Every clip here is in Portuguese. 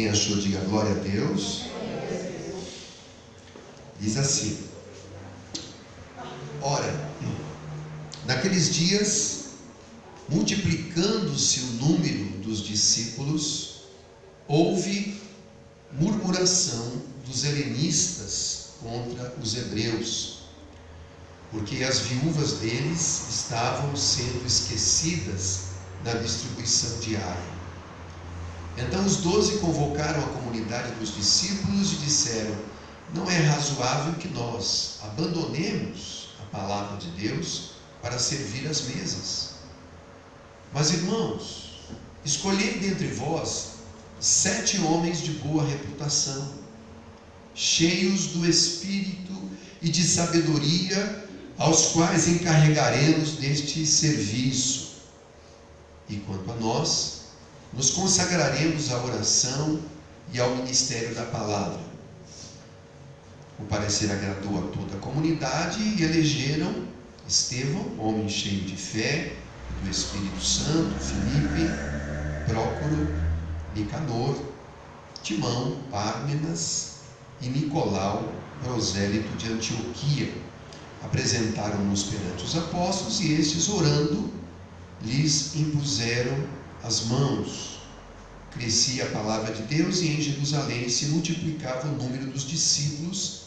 Quem achou, diga glória a Deus. Diz assim: ora, naqueles dias, multiplicando-se o número dos discípulos, houve murmuração dos helenistas contra os hebreus, porque as viúvas deles estavam sendo esquecidas na distribuição diária. Então os 12 convocaram a comunidade dos discípulos e disseram: não é razoável que nós abandonemos a palavra de Deus para servir às mesas. Mas, irmãos, escolhei dentre vós 7 homens de boa reputação, cheios do Espírito e de sabedoria, aos quais encarregaremos deste serviço. E quanto a nós, nos consagraremos à oração e ao ministério da palavra. O parecer agradou a toda a comunidade e elegeram Estevão, homem cheio de fé, do Espírito Santo, Filipe, Prócoro, Nicanor, Timão, Pármenas e Nicolau, prosélito de Antioquia. Apresentaram-nos perante os apóstolos e estes, orando, lhes impuseram as mãos. Crescia a palavra de Deus e em Jerusalém se multiplicava o número dos discípulos.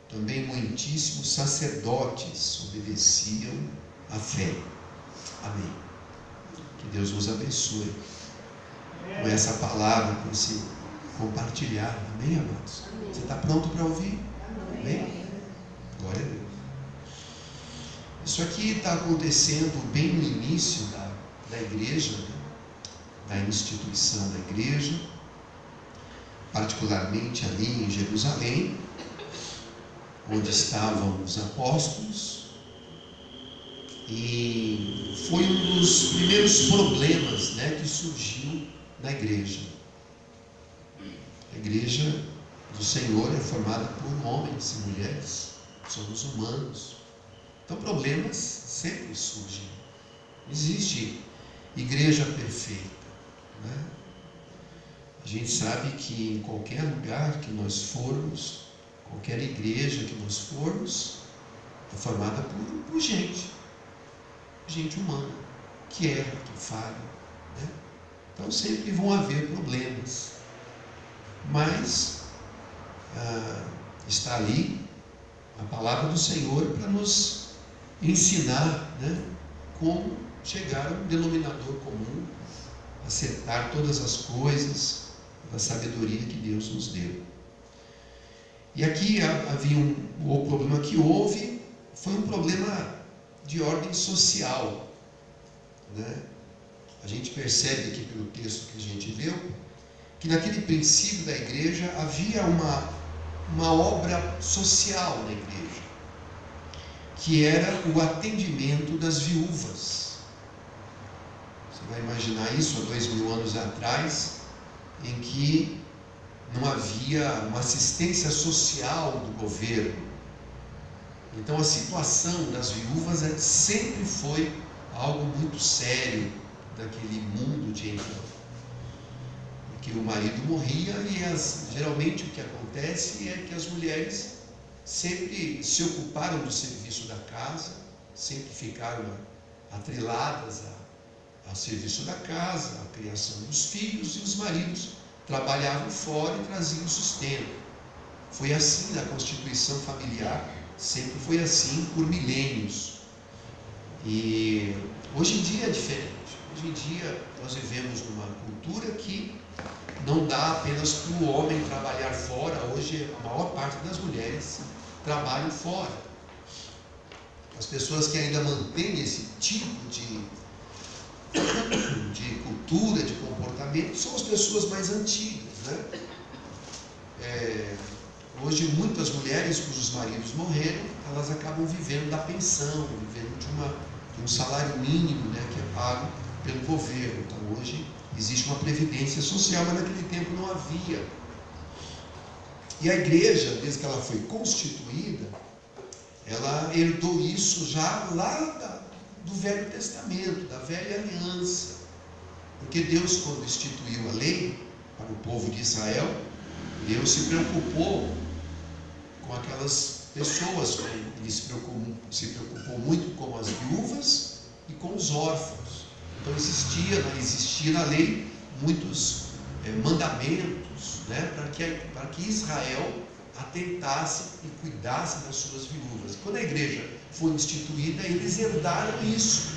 Também muitíssimos sacerdotes obedeciam à fé. Amém. Que Deus nos abençoe com essa palavra, com esse compartilhar. Amém, amados? Você está pronto para ouvir? Amém? Glória a Deus. Isso aqui está acontecendo bem no início da igreja, da instituição da igreja, particularmente ali em Jerusalém, onde estavam os apóstolos, e foi um dos primeiros problemas, que surgiu na igreja. A igreja do Senhor é formada por homens e mulheres, somos humanos, então problemas sempre surgem. Não existe igreja perfeita, A gente sabe que em qualquer lugar que nós formos, qualquer igreja que nós formos, é formada por gente humana, que erra, que falha, Então sempre vão haver problemas, mas está ali a palavra do Senhor para nos ensinar, como chegar a um denominador comum, acertar todas as coisas da sabedoria que Deus nos deu. E aqui havia o problema que houve, foi um problema de ordem social, A gente percebe aqui pelo texto que a gente leu, que naquele princípio da igreja havia uma obra social na igreja, que era o atendimento das viúvas. Você vai imaginar isso há 2000 anos atrás, em que não havia uma assistência social do governo. Então a situação das viúvas sempre foi algo muito sério daquele mundo de então. Porque o marido morria e geralmente o que acontece é que as mulheres sempre se ocuparam do serviço da casa, sempre ficaram atreladas ao serviço da casa, à criação dos filhos, e os maridos trabalhavam fora e traziam sustento. Foi assim na constituição familiar, sempre foi assim por milênios. E hoje em dia é diferente. Hoje em dia nós vivemos numa cultura que não dá apenas para o homem trabalhar fora. Hoje a maior parte das mulheres trabalham fora. As pessoas que ainda mantêm esse tipo de cultura, de comportamento, são as pessoas mais antigas, Hoje muitas mulheres cujos maridos morreram, elas acabam vivendo da pensão, vivendo de um salário mínimo, que é pago pelo governo. Então hoje existe uma previdência social, mas naquele tempo não havia. E a igreja, desde que ela foi constituída, ela herdou isso já lá do Velho Testamento, da Velha Aliança. Porque Deus, quando instituiu a lei, para o povo de Israel, Deus se preocupou com aquelas pessoas, ele se preocupou muito com as viúvas e com os órfãos. Então existia na lei muitos mandamentos, né, para que Israel atentasse e cuidasse das suas viúvas. Quando a igreja foi instituída, eles herdaram isso,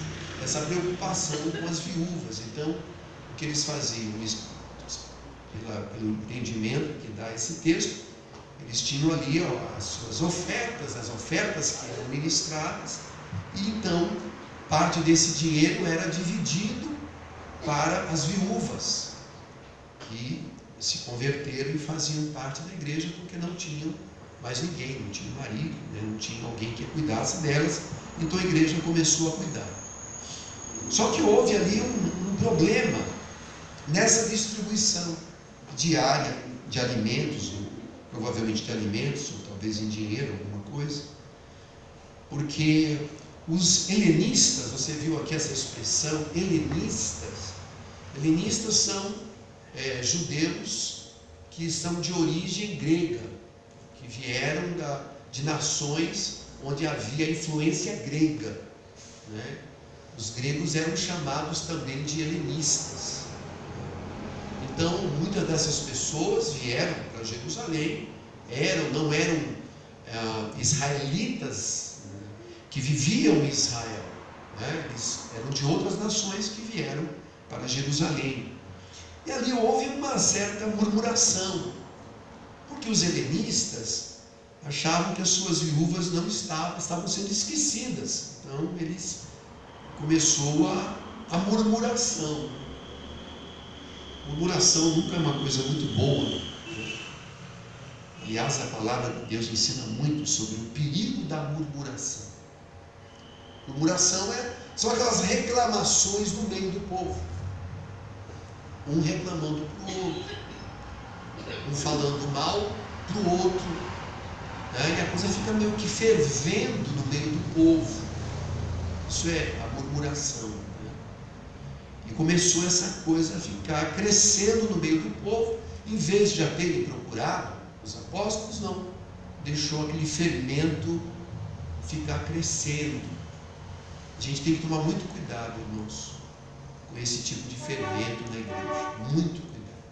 essa preocupação com as viúvas. Então, o que eles faziam? Pelo entendimento que dá esse texto, eles tinham ali as suas ofertas, as ofertas que eram ministradas, e então parte desse dinheiro era dividido para as viúvas que se converteram e faziam parte da igreja, porque não tinham mais ninguém, não tinha marido, né? Não tinha alguém que cuidasse delas, então a igreja começou a cuidar. Só que houve ali um problema nessa distribuição diária de alimentos, provavelmente de alimentos, ou talvez em dinheiro, alguma coisa, porque os helenistas, você viu aqui essa expressão, helenistas são judeus que são de origem grega, que vieram de nações onde havia influência grega, né? Os gregos eram chamados também de helenistas. Então, muitas dessas pessoas vieram para Jerusalém, não eram israelitas, né, que viviam em Israel, né? Eles eram de outras nações que vieram para Jerusalém. E ali houve uma certa murmuração, porque os helenistas achavam que as suas viúvas não estavam sendo esquecidas. Então, começou a murmuração. Murmuração nunca é uma coisa muito boa, né? Aliás, a palavra de Deus ensina muito sobre o perigo da murmuração. Murmuração são aquelas reclamações no meio do povo. Um reclamando para o outro, um falando mal para o outro, né? E a coisa fica meio que fervendo no meio do povo. Isso é a murmuração, né? E começou essa coisa a ficar crescendo no meio do povo. Em vez de já terem procurado os apóstolos, não, deixou aquele fermento ficar crescendo. A gente tem que tomar muito cuidado, irmãos, com esse tipo de fermento na igreja. Muito cuidado.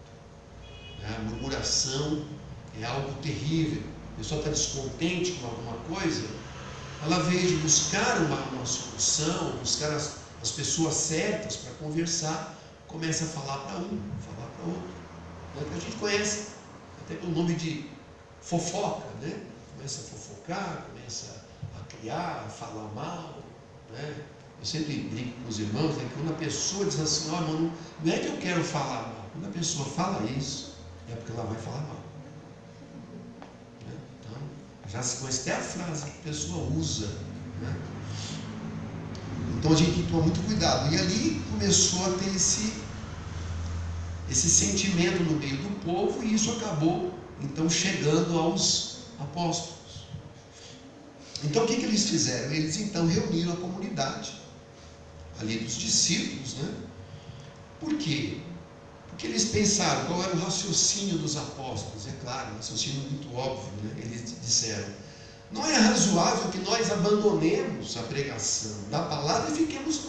A murmuração é algo terrível. A pessoa está descontente com alguma coisa, ela veio buscar uma solução, buscar as pessoas certas para conversar, começa a falar para um, falar para outro. É que a gente conhece, até pelo nome de fofoca, né? Começa a fofocar, começa a criar, a falar mal, né? Eu sempre brinco com os irmãos, né, que quando a pessoa diz assim, ó, não é que eu quero falar mal, quando a pessoa fala isso, é porque ela vai falar mal. Né? Então, já se conhece até a frase que a pessoa usa, né? Então a gente tem que tomar muito cuidado. E ali começou a ter esse sentimento no meio do povo, e isso acabou então chegando aos apóstolos. Então o que eles fizeram? Eles então reuniram a comunidade ali dos discípulos, né? Por quê? Porque eles pensaram, qual era o raciocínio dos apóstolos? É claro, um raciocínio muito óbvio, né? Eles disseram, não é razoável que nós abandonemos a pregação da palavra e fiquemos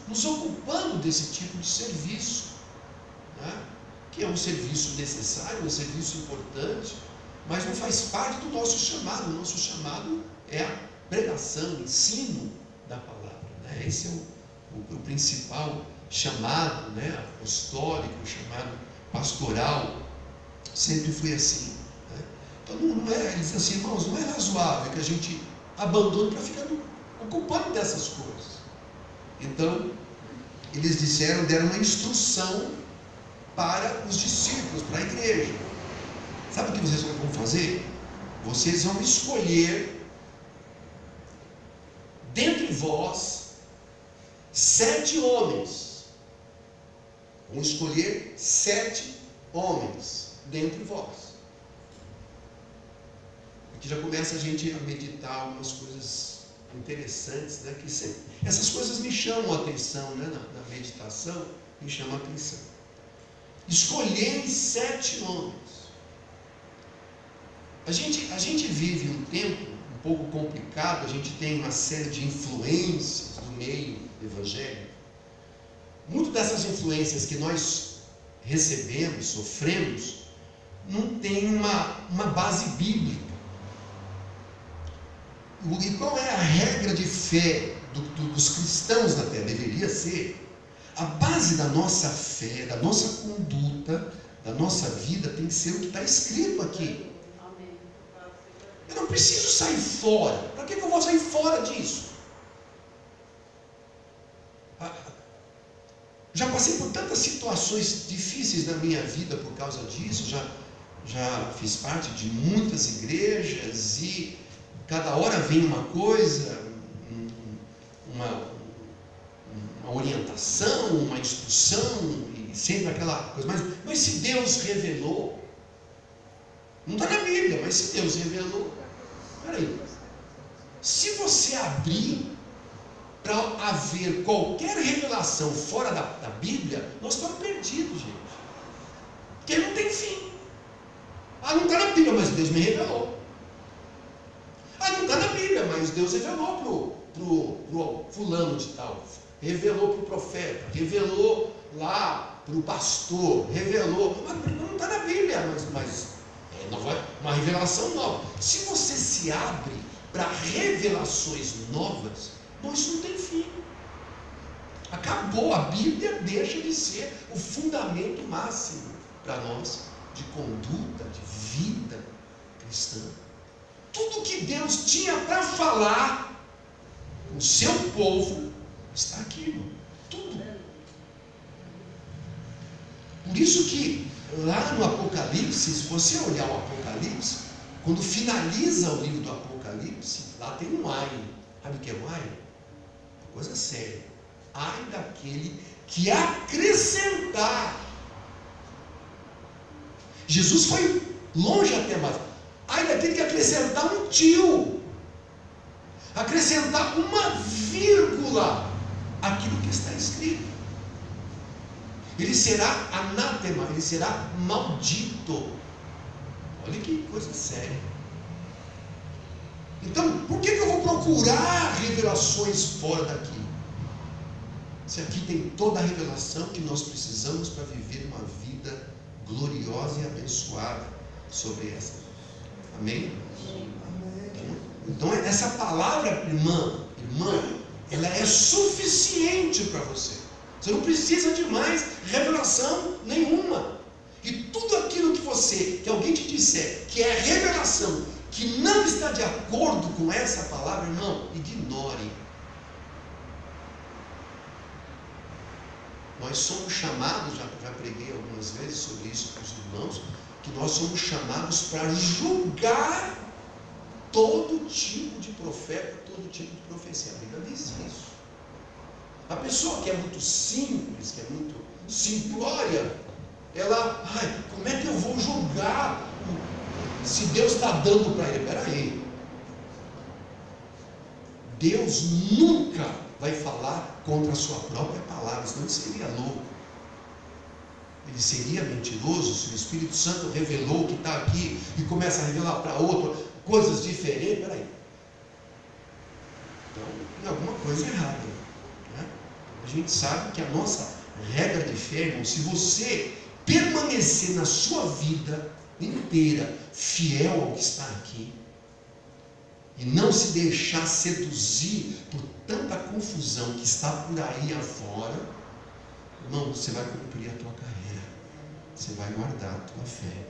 nos ocupando desse tipo de serviço, né? Que é um serviço necessário, um serviço importante, mas não faz parte do nosso chamado. O nosso chamado é a pregação, o ensino da palavra, né? Esse é o principal chamado, né? Apostólico, chamado pastoral, sempre foi assim, né? Então não é, eles dizem assim, irmãos, não é razoável que a gente abandone para ficar ocupando dessas coisas. Então eles deram uma instrução para os discípulos, para a igreja. Sabe o que vocês vão fazer? Vocês vão escolher dentre vós 7 homens. Vão escolher 7 homens dentre vós. Aqui já começa a gente a meditar algumas coisas interessantes, né? Essas coisas me chamam a atenção, né? Na meditação, me chamam a atenção. escolhei 7 homens. A gente vive um tempo um pouco complicado, a gente tem uma série de influências do meio evangélico. Muitas dessas influências que nós recebemos, sofremos, não tem uma base bíblica. E qual é a regra de fé dos cristãos na terra? Deveria ser a base da nossa fé, da nossa conduta, da nossa vida, tem que ser o que está escrito aqui. Eu não preciso sair fora. Para que eu vou sair fora disso? Já passei por tantas situações difíceis na minha vida por causa disso. Já fiz parte de muitas igrejas e cada hora vem uma coisa, uma orientação, uma instrução, e sempre aquela coisa. Mas se Deus revelou, não está na Bíblia, mas se Deus revelou, peraí, se você abrir para haver qualquer revelação fora da Bíblia, nós estamos perdidos, gente, porque não tem fim. Não está na Bíblia, mas Deus me revelou. Não está na Bíblia, mas Deus revelou pro fulano de tal, revelou para o profeta, revelou lá para o pastor, revelou, mas não está na Bíblia, mas uma revelação nova. Se você se abre para revelações novas, isso não tem fim. Acabou. A Bíblia deixa de ser o fundamento máximo para nós de conduta, de vida cristã. Tudo que Deus tinha para falar com o seu povo está aqui, irmão. Tudo. Por isso que lá no Apocalipse, se você olhar o Apocalipse, quando finaliza o livro do Apocalipse, lá tem um ai. Sabe o que é um ai? Uma coisa séria. Ai daquele que acrescentar. Jesus foi longe até mais. Ai daquele que acrescentar um tio, acrescentar uma vírgula aquilo que está escrito. Ele será anátema, ele será maldito. Olha que coisa séria. Então, por que eu vou procurar revelações fora daqui? Se aqui tem toda a revelação que nós precisamos para viver uma vida gloriosa e abençoada sobre essa. Amém? Então essa palavra, irmã, ela é suficiente para você. Você não precisa de mais revelação nenhuma. E tudo aquilo que alguém te disser que é revelação, que não está de acordo com essa palavra, irmão, ignore. Nós somos chamados, já preguei algumas vezes sobre isso para os irmãos, que nós somos chamados para julgar todo tipo de profeta, todo tipo de profecia. A Bíblia diz isso. A pessoa que é muito simples, que é muito simplória, ela, como é que eu vou julgar se Deus está dando para ele? Peraí, Deus nunca vai falar contra a sua própria palavra, senão ele seria louco. Ele seria mentiroso se o Espírito Santo revelou o que está aqui e começa a revelar para outro coisas diferentes. Peraí, então tem alguma coisa errada, né? A gente sabe que a nossa regra de fé, irmão, se você permanecer na sua vida inteira fiel ao que está aqui e não se deixar seduzir por tanta confusão que está por aí afora, irmão, você vai cumprir a tua carreira, você vai guardar a tua fé,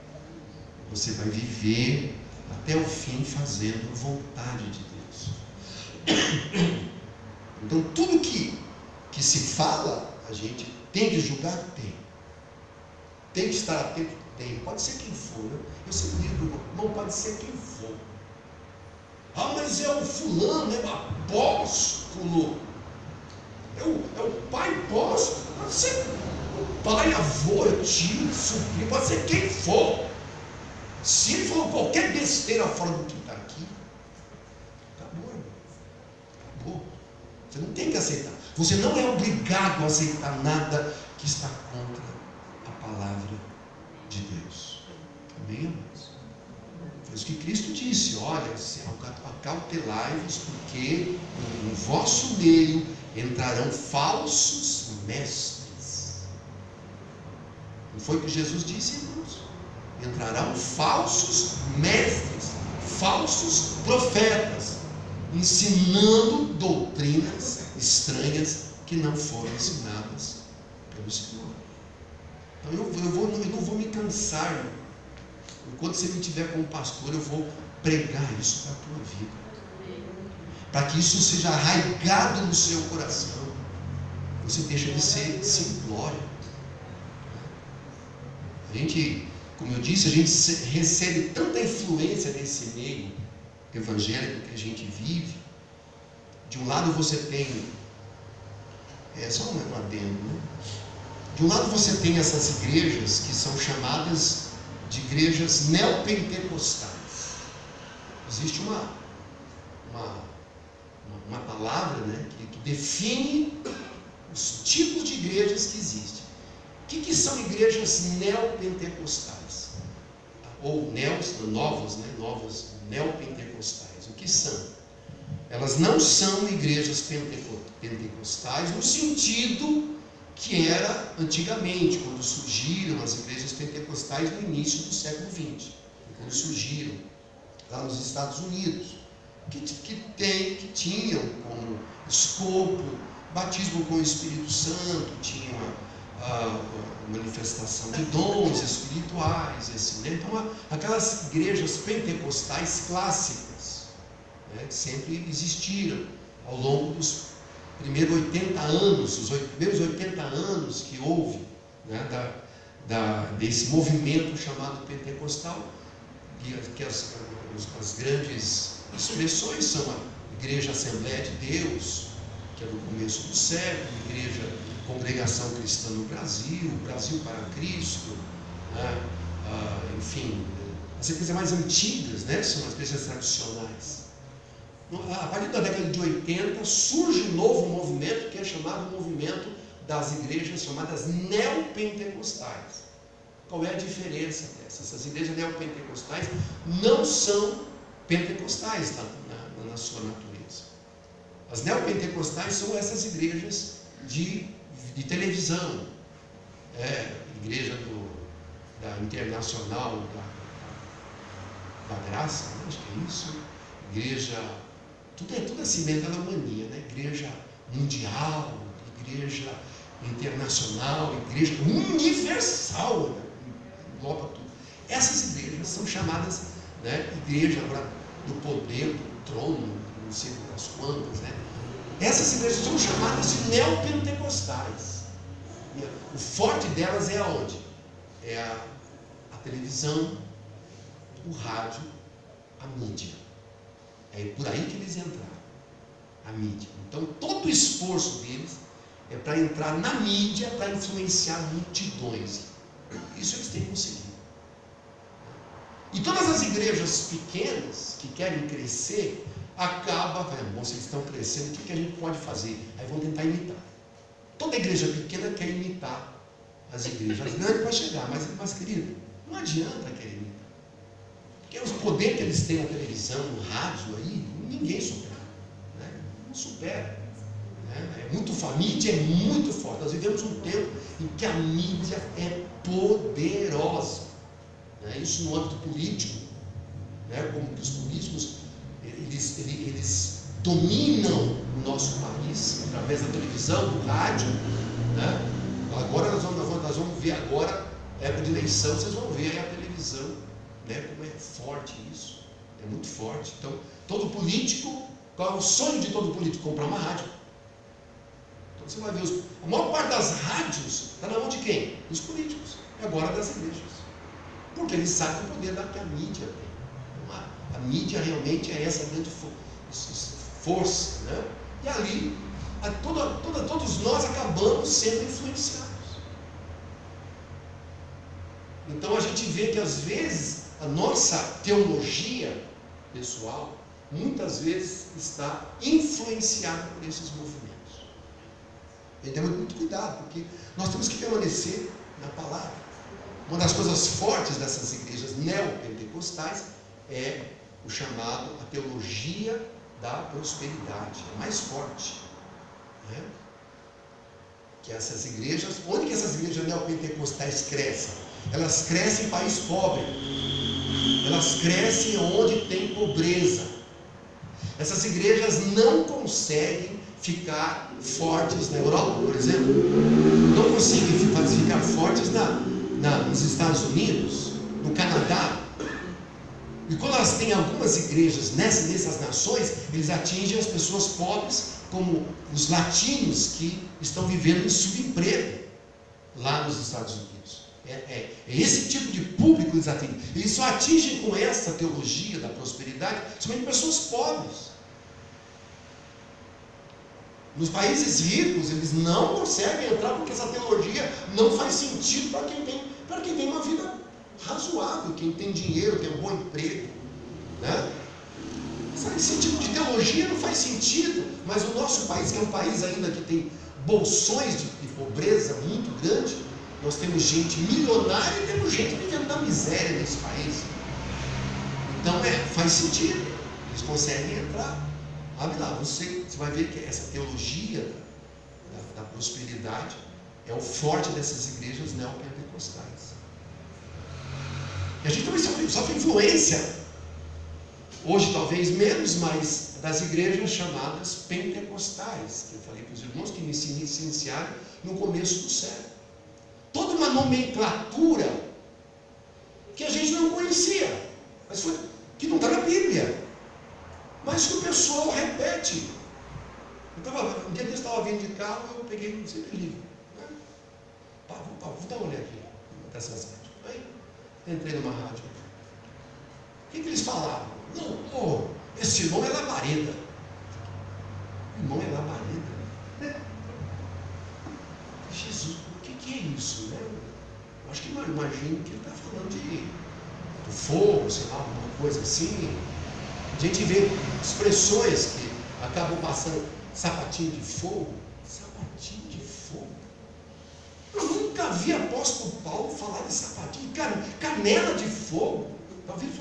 você vai viver até o fim fazendo a vontade de Deus. Então tudo que se fala, a gente tem que julgar? Tem que estar atento? Tem. Pode ser quem for, né? Eu sempre digo, não pode ser quem for. Mas é o fulano, é o apóstolo, é o pai apóstolo, pode ser o pai, avô, tio, sobrinho, pode ser quem for. Se ele falou qualquer besteira fora do que está aqui, acabou, irmão. Acabou. Você não tem que aceitar. Você não é obrigado a aceitar nada que está contra a palavra de Deus. Amém, amados? Foi isso que Cristo disse: olha, acautelai-vos, porque no vosso meio entrarão falsos mestres. Não foi o que Jesus disse, irmãos? Entrarão falsos mestres, falsos profetas, ensinando doutrinas estranhas que não foram ensinadas pelo Senhor. Então eu não vou me cansar. Enquanto você me tiver como pastor, eu vou pregar isso para a tua vida, para que isso seja arraigado no seu coração. Você deixa de ser simplório. A gente, como eu disse, a gente recebe tanta influência desse meio evangélico que a gente vive. De um lado você tem, só um adendo, né? De um lado você tem essas igrejas que são chamadas de igrejas neopentecostais. Existe uma palavra, né, que define os tipos de igrejas que existem. O que são igrejas neopentecostais? Ou novos neopentecostais. O que são? Elas não são igrejas pentecostais no sentido que era antigamente, quando surgiram as igrejas pentecostais no início do século XX, quando surgiram lá nos Estados Unidos, que tinham como escopo batismo com o Espírito Santo, tinham a manifestação de dons espirituais, assim, né? Então, aquelas igrejas pentecostais clássicas, né, que sempre existiram ao longo dos primeiros 80 anos, os primeiros 80 anos que houve, né, desse movimento chamado pentecostal, que as grandes expressões são a Igreja Assembleia de Deus, que é do começo do século, a Igreja Congregação Cristã no Brasil, Brasil para Cristo, né? Enfim, as igrejas mais antigas, né, são as igrejas tradicionais. A partir da década de 80 surge um novo movimento que é chamado movimento das igrejas chamadas neopentecostais. Qual é a diferença dessas? Essas igrejas neopentecostais não são pentecostais na sua natureza. As neopentecostais são essas igrejas de televisão, igreja da Internacional da Graça, né? Acho que é isso, igreja, tudo assim, megalomania, né? Igreja mundial, igreja internacional, igreja universal, né? Engloba tudo. Essas igrejas são chamadas, né, igreja agora do poder, do trono, não sei das quantas, né? Essas igrejas são chamadas de neopentecostais. O forte delas é aonde? É a televisão, o rádio, a mídia. É por aí que eles entraram, a mídia. Então, todo o esforço deles é para entrar na mídia, para influenciar multidões. Isso eles têm conseguido. E todas as igrejas pequenas que querem crescer, acabam, bom, se eles estão crescendo, o que a gente pode fazer? Aí vão tentar imitar. Toda igreja pequena quer imitar as igrejas grandes para chegar, mas querido, não adianta querer imitar. Porque os poderes que eles têm na televisão, no rádio, aí, ninguém supera. Né? Não supera. Né? A mídia é muito forte. Nós vivemos um tempo em que a mídia é poderosa. Né? Isso no âmbito político, né? Como que os políticos eles dominam o nosso país através da televisão, do rádio, né? Agora nós vamos ver agora, época de eleição, vocês vão ver aí a televisão, né? Como é forte isso, é muito forte. Então, todo político, qual é o sonho de todo político? Comprar uma rádio. Então você vai ver, a maior parte das rádios está na mão de quem? Dos políticos, e agora das igrejas. Porque eles sabem o poder que a mídia tem. A mídia realmente é essa grande força, né? E ali, todos nós acabamos sendo influenciados. Então a gente vê que às vezes a nossa teologia pessoal, muitas vezes está influenciada por esses movimentos. E temos muito cuidado, porque nós temos que permanecer na palavra. Uma das coisas fortes dessas igrejas neopentecostais é o chamado, a teologia da prosperidade. É mais forte, né? Que essas igrejas, onde que essas igrejas neopentecostais crescem? Elas crescem em país pobre. Elas crescem onde tem pobreza. Essas igrejas não conseguem ficar fortes na Europa, por exemplo. Não conseguem ficar fortes nos Estados Unidos, no Canadá. E quando elas têm algumas igrejas nessas nações, eles atingem as pessoas pobres, como os latinos que estão vivendo em subemprego lá nos Estados Unidos. É esse tipo de público que eles atingem. Eles só atingem com essa teologia da prosperidade somente pessoas pobres. Nos países ricos, eles não conseguem entrar porque essa teologia não faz sentido para quem tem uma vida razoável, quem tem dinheiro, tem um bom emprego, né? Esse tipo de teologia não faz sentido. Mas o nosso país, que é um país ainda que tem bolsões de pobreza muito grande, nós temos gente milionária e temos gente vivendo na miséria nesse país. Então faz sentido, eles conseguem entrar. Abre lá, você vai ver que essa teologia da prosperidade é o forte dessas igrejas neopentecostais. E a gente também sofre influência, hoje talvez menos, mas das igrejas chamadas pentecostais, que eu falei para os irmãos que se iniciaram no começo do século. Toda uma nomenclatura que a gente não conhecia, mas que não está na Bíblia, mas que o pessoal repete. Um dia eu estava vindo de carro e eu peguei sempre livro, né? Vou dar uma olhada aqui dessas rádios. Aí entrei numa rádio. O que eles falavam? Não, esse irmão é labareda. O irmão é labareda. Jesus, o que é isso, né? Eu acho que imagino que ele está falando do fogo, sei lá, alguma coisa assim. A gente vê expressões que acabam passando, sapatinho de fogo. Sapatinho de fogo. Eu nunca vi apóstolo Paulo falar de sapatinho, canela de fogo. Talvez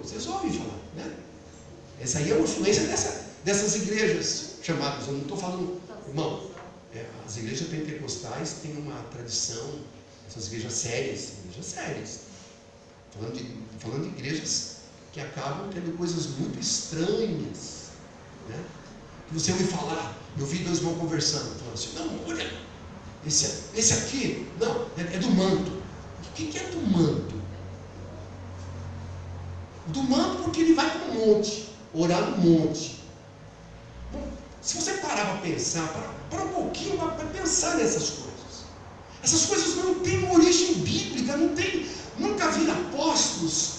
vocês ouvem falar, né? Essa aí é uma influência dessas igrejas chamadas. Eu não estou falando, irmão, as igrejas pentecostais têm uma tradição, essas igrejas sérias. Falando de igrejas que acabam tendo coisas muito estranhas, né? Que você ouve falar. Eu vi dois irmãos conversando, falando assim: não, olha, esse aqui, não, é do manto. O que é do manto? Do manto, porque ele vai para o monte, orar no monte. Bom, se você parar para pensar, para um pouquinho, para pensar nessas coisas. Essas coisas não têm uma origem bíblica, nunca vi apóstolos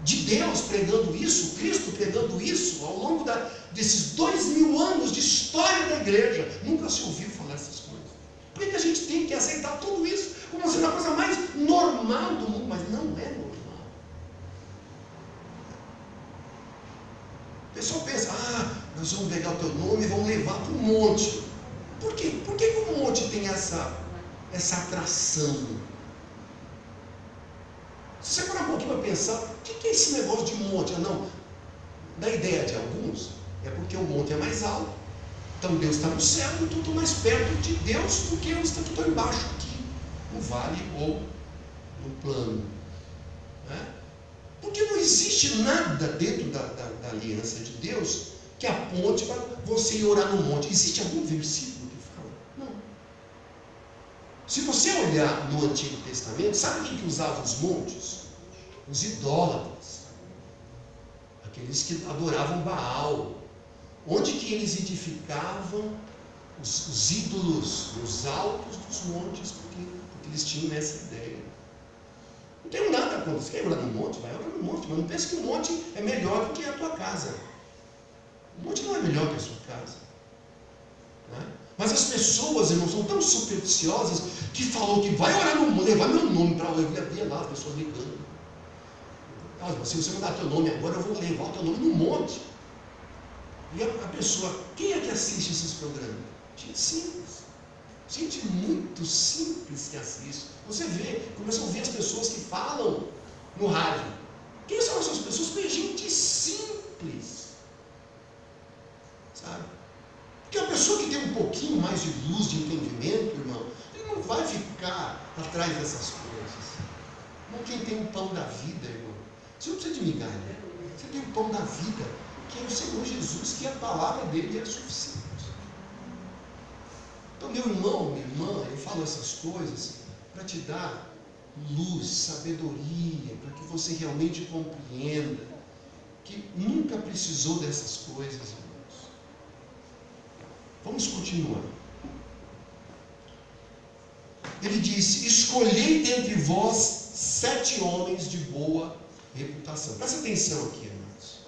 de Deus pregando isso, Cristo pregando isso, ao longo desses 2000 anos de história da igreja. Nunca se ouviu falar essas coisas. Por que a gente tem que aceitar tudo isso como sendo a coisa mais normal do mundo? Mas não é normal. O pessoal pensa: nós vamos pegar o teu nome e vamos levar para o monte. Por quê? Por que o monte tem essa atração? Se você parar um pouquinho para pensar, o que é esse negócio de monte? Não, da ideia de alguns, é porque o monte é mais alto. Então Deus está no céu, então eu estou mais perto de Deus do que eu estou embaixo aqui, no vale ou no plano, né? Porque não existe nada dentro da aliança de Deus que aponte para você ir orar no monte. Existe algum versículo que fala? Não. Se você olhar no Antigo Testamento, sabe quem que usava os montes? Os idólatras. Aqueles que adoravam Baal. Onde que eles edificavam os ídolos nos altos dos montes? Porque eles tinham essa ideia. Não tenho nada contra. Você quer orar no monte? Vai orar no monte. Mas não pense que o monte é melhor do que a tua casa. O monte não é melhor que a sua casa, né? Mas as pessoas, irmãos, são tão supersticiosas que falam que vai orar no monte, levar meu nome para eu ver lá as pessoas ligando. Se você mandar teu nome agora, eu vou levar o teu nome no monte. E a pessoa, quem é que assiste esses programas? Gente simples. Gente muito simples que assiste. Você vê, começa a ouvir as pessoas que falam no rádio. Quem são essas pessoas? É gente simples. Sabe? Porque a pessoa que tem um pouquinho mais de luz, de entendimento, irmão, ele não vai ficar atrás dessas coisas. Não, quem tem o pão da vida, irmão, você não precisa de migalha. Você tem o pão da vida, que é o Senhor Jesus, que a palavra dele é suficiente. Então, meu irmão, minha irmã, eu falo essas coisas para te dar luz, sabedoria, para que você realmente compreenda que nunca precisou dessas coisas, irmãos. Vamos continuar. Ele disse: escolhei dentre vós 7 homens de boa reputação. Presta atenção aqui, irmãos.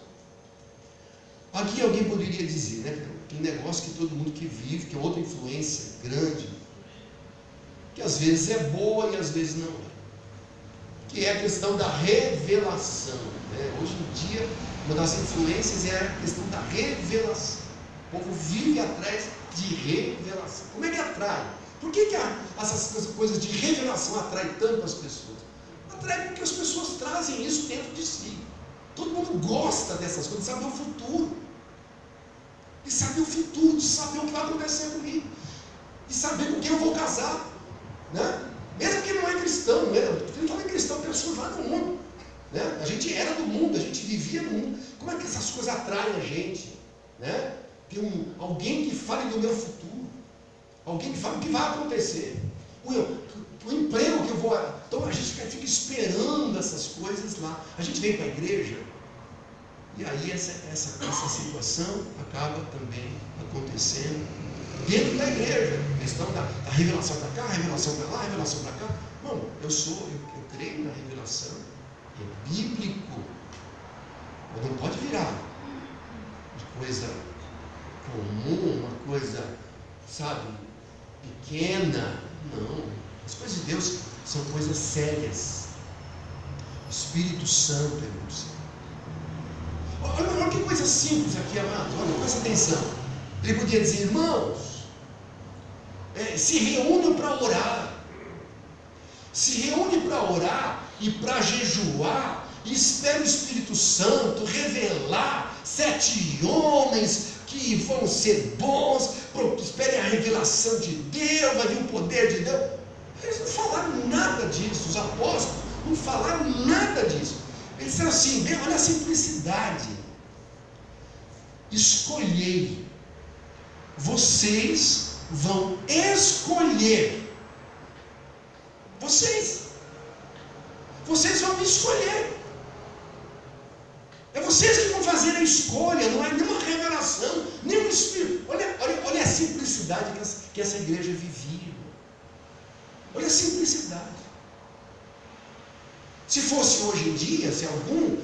Aqui alguém poderia dizer, né? Tem negócio que todo mundo que vive, que é outra influência grande, que às vezes é boa e às vezes não é. Que é a questão da revelação. Né? Hoje em dia, uma das influências é a questão da revelação. O povo vive atrás de revelação. Como é que atrai? Por que essas coisas de revelação atraem tanto as pessoas? Atrai porque as pessoas trazem isso dentro de si. Todo mundo gosta dessas coisas, de saber o futuro. De saber o futuro, de saber o que vai acontecer comigo. De saber com quem eu vou casar. Né? Mesmo que não é cristão, ele fala em cristão, pessoas lá no mundo. Né? A gente era do mundo, a gente vivia no mundo. Como é que essas coisas atraem a gente? Né? Tem alguém que fale do meu futuro. Alguém que fale o que vai acontecer. O emprego que eu vou. Então a gente fica esperando essas coisas lá. A gente vem para a igreja. E aí essa situação acaba também acontecendo dentro da igreja. A questão da revelação para cá, revelação para lá, revelação para cá. Bom, eu creio na revelação. É bíblico. Mas não pode virar de coisa comum, uma coisa, sabe, pequena. Não. As coisas de Deus são coisas sérias. Espírito Santo, irmãos. Olha que coisa simples aqui, amados. Olha, presta atenção. Ele podia dizer: irmãos, se reúnam para orar. Se reúne para orar e para jejuar. E espera o Espírito Santo revelar 7 homens que vão ser bons. Esperem a revelação de Deus, vai vir o poder de Deus. Eles não falaram nada disso. Os apóstolos não falaram nada disso. Eles disseram assim: olha a simplicidade. Escolhei. Vocês vão escolher. Vocês vão me escolher. É vocês que vão fazer a escolha. Não é nenhuma revelação, nenhum Espírito. Olha a simplicidade que essa igreja vivia. Olha a simplicidade. Se fosse hoje em dia, se algum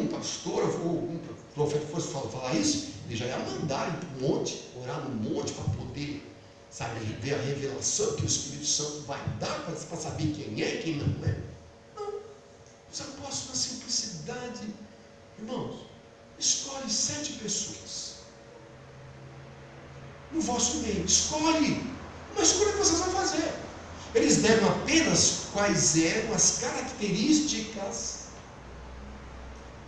pastor ou algum profeta fosse falar isso, ele já ia mandar ir para o monte, orar no monte para poder, sabe, ver a revelação que o Espírito Santo vai dar para saber quem é e quem não é. Não. Os apóstolos, na simplicidade, irmãos, escolhe 7 pessoas no vosso meio. Escolhe. Uma escolha que vocês vão fazer. Eles deram apenas quais eram as características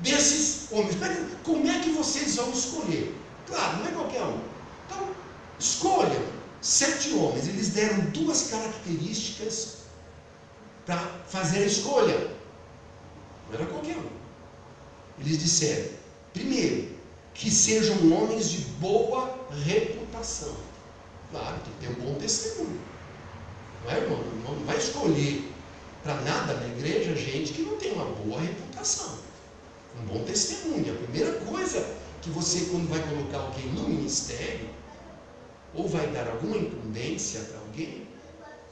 desses homens. Mas como é que vocês vão escolher? Claro, não é qualquer um. Então, escolham 7 homens. Eles deram 2 características para fazer a escolha. Não era qualquer um. Eles disseram: primeiro, que sejam homens de boa reputação. Claro, tem que ter um bom testemunho. Não é, irmão? Não vai escolher para nada na igreja gente que não tem uma boa reputação. Um bom testemunho. A primeira coisa que você, quando vai colocar alguém no ministério, ou vai dar alguma incumbência para alguém,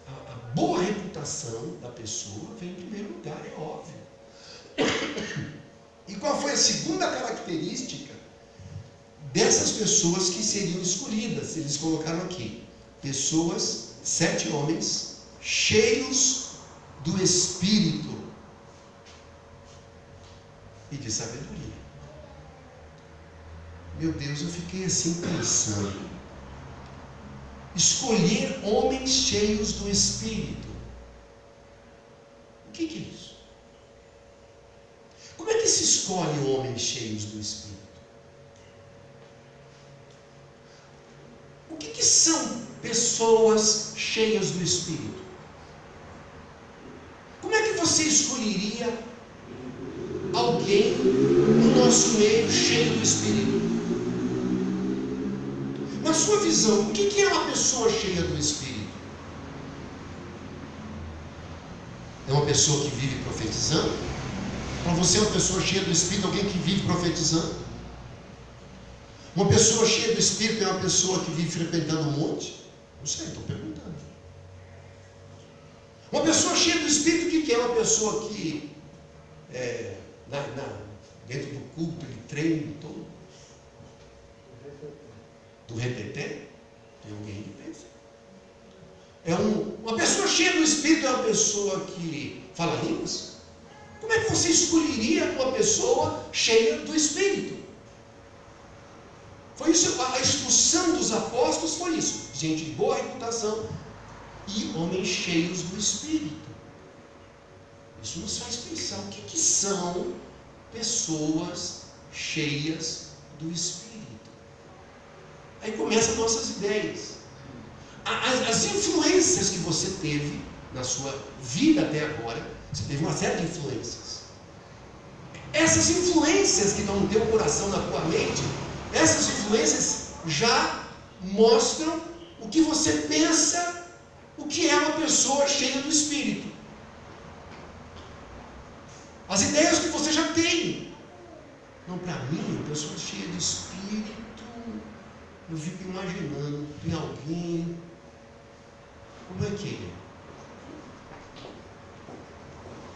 a boa reputação da pessoa vem em primeiro lugar, é óbvio. E qual foi a segunda característica dessas pessoas que seriam escolhidas? Eles colocaram aqui: pessoas, 7 homens cheios do Espírito e de sabedoria. Meu Deus, eu fiquei assim pensando. escolher homens cheios do Espírito. O que é isso? Como é que se escolhe homens cheios do Espírito? O que são pessoas cheias do Espírito? Como é que você escolheria alguém no nosso meio cheio do Espírito? Na sua visão, o que é uma pessoa cheia do Espírito? É uma pessoa que vive profetizando? Para você, uma pessoa cheia do Espírito, alguém que vive profetizando? Uma pessoa cheia do Espírito é uma pessoa que vive frequentando um monte? Não sei, estou perguntando. Uma pessoa cheia do Espírito, o que é uma pessoa que dentro do culto, ele treina todo? Do reteté? Tem alguém que pensa? Uma pessoa cheia do Espírito é uma pessoa que fala línguas? Como é que você escolheria uma pessoa cheia do Espírito? Foi isso, a instrução dos apóstolos foi isso. Gente de boa reputação e homens cheios do Espírito. Isso nos faz pensar, o que são pessoas cheias do Espírito? Aí começam nossas ideias. As influências que você teve na sua vida até agora, você teve uma série de influências. Essas influências que dão no teu coração, na tua mente, essas influências já mostram o que você pensa, o que é uma pessoa cheia do Espírito. As ideias que você já tem. Não, para mim, uma pessoa cheia de Espírito, eu fico imaginando, tem alguém, como é que é?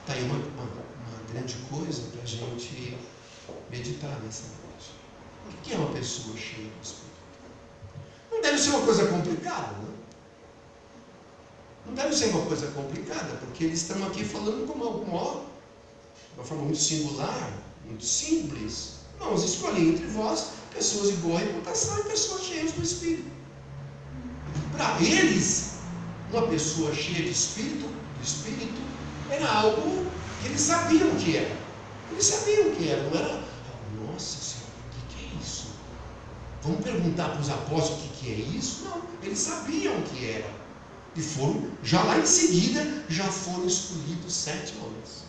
Está aí uma grande coisa para a gente meditar nessa noite. O que é uma pessoa cheia do Espírito? Não deve ser uma coisa complicada, não? Não deve ser uma coisa complicada, porque eles estão aqui falando como uma forma muito singular, muito simples. Vamos escolher entre vós pessoas de boa reputação e pessoas cheias do Espírito. Para eles, uma pessoa cheia de Espírito, era algo que eles sabiam o que era. Eles sabiam o que era, não era, nossa Senhora, o que é isso? Vamos perguntar para os apóstolos o que é isso? Não, eles sabiam o que era. E foram, já lá em seguida, já foram escolhidos 7 homens.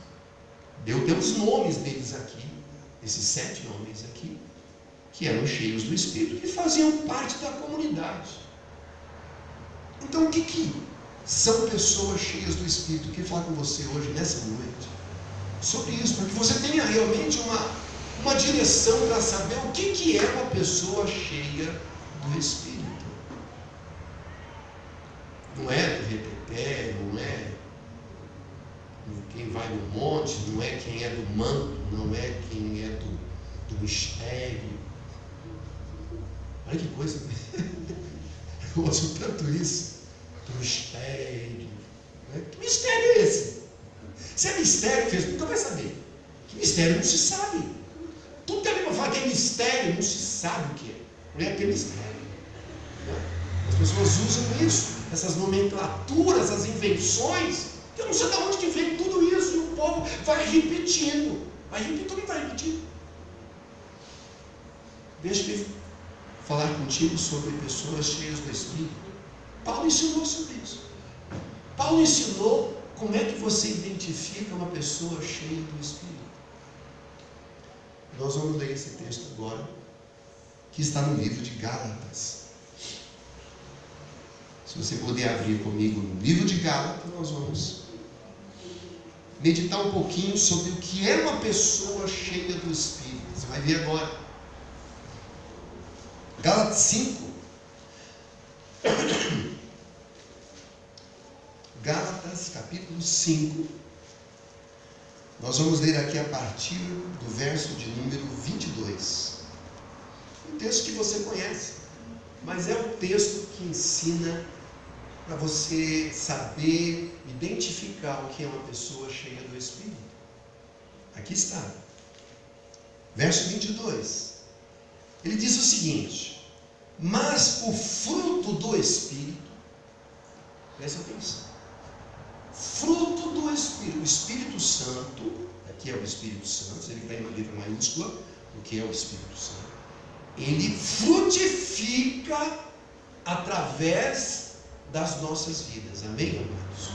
Deus deu os nomes deles aqui, esses 7 homens aqui, que eram cheios do Espírito, que faziam parte da comunidade. Então, o que são pessoas cheias do Espírito? Eu queria falar com você hoje, nessa noite, sobre isso, para que você tenha realmente uma direção para saber o que é uma pessoa cheia do Espírito. Não é do reteté, não é quem vai no monte, não é quem é do manto, não é quem é do mistério. Olha que coisa, eu ouço tanto isso, do mistério. Que mistério é esse? Se é mistério, fez, nunca vai saber. Que mistério não se sabe. Tudo que alguém fala que é mistério, não se sabe o que é. Não é que é mistério. As pessoas usam isso, essas nomenclaturas, essas invenções. Eu não sei de onde que vem tudo isso, e o povo vai repetindo. Todo mundo vai repetindo. Deixa-me falar contigo sobre pessoas cheias do Espírito. Paulo ensinou sobre isso. Paulo ensinou como é que você identifica uma pessoa cheia do Espírito. Nós vamos ler esse texto agora, que está no livro de Gálatas. Se você puder abrir comigo no livro de Gálatas, nós vamos meditar um pouquinho sobre o que é uma pessoa cheia do Espírito. Você vai ver agora. Gálatas 5. Gálatas capítulo 5. Nós vamos ler aqui a partir do verso de número 22. Um texto que você conhece, mas é um texto que ensina para você saber identificar o que é uma pessoa cheia do Espírito. Aqui está. Verso 22. Ele diz o seguinte: mas o fruto do Espírito Presta atenção. Fruto do Espírito. O Espírito Santo, aqui é o Espírito Santo, ele está em letra maiúscula, o que é o Espírito Santo. Ele frutifica através das nossas vidas. Amém, amados?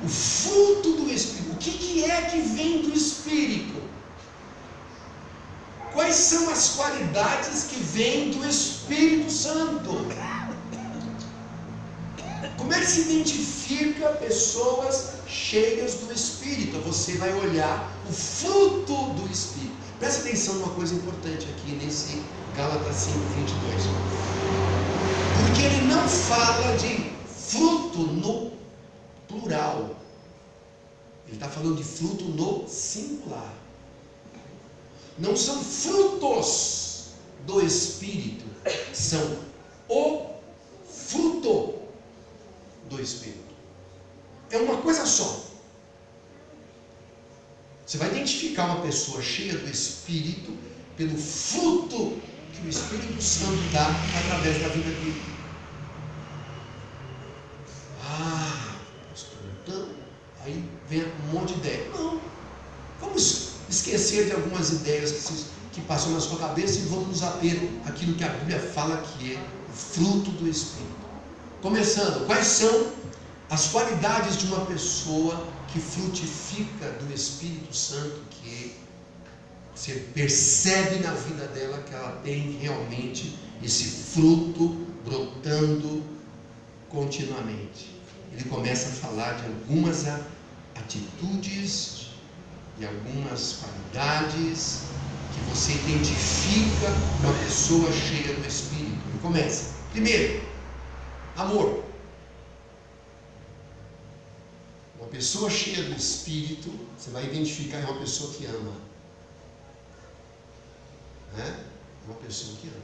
O fruto do Espírito. O que é que vem do Espírito? Quais são as qualidades que vêm do Espírito Santo? Como é que se identifica pessoas cheias do Espírito? Você vai olhar o fruto do Espírito. Presta atenção numa coisa importante aqui nesse Gálatas 5:22. Porque ele não fala de fruto no plural. Ele está falando de fruto no singular. Não são frutos do Espírito, são o fruto do Espírito. É uma coisa só. Você vai identificar uma pessoa cheia do Espírito pelo fruto que o Espírito Santo dá através da vida dele. Pastor, então, aí vem um monte de ideia. Não, vamos esquecer de algumas ideias que passam na sua cabeça e vamos nos ater àquilo que a Bíblia fala que é o fruto do Espírito. Começando, quais são as qualidades de uma pessoa que frutifica do Espírito Santo, que você percebe na vida dela que ela tem realmente esse fruto brotando continuamente? Ele começa a falar de algumas atitudes, de algumas qualidades que você identifica uma pessoa cheia do Espírito. Ele começa. Primeiro, amor. Uma pessoa cheia do Espírito, você vai identificar uma pessoa que ama. Uma pessoa que ama.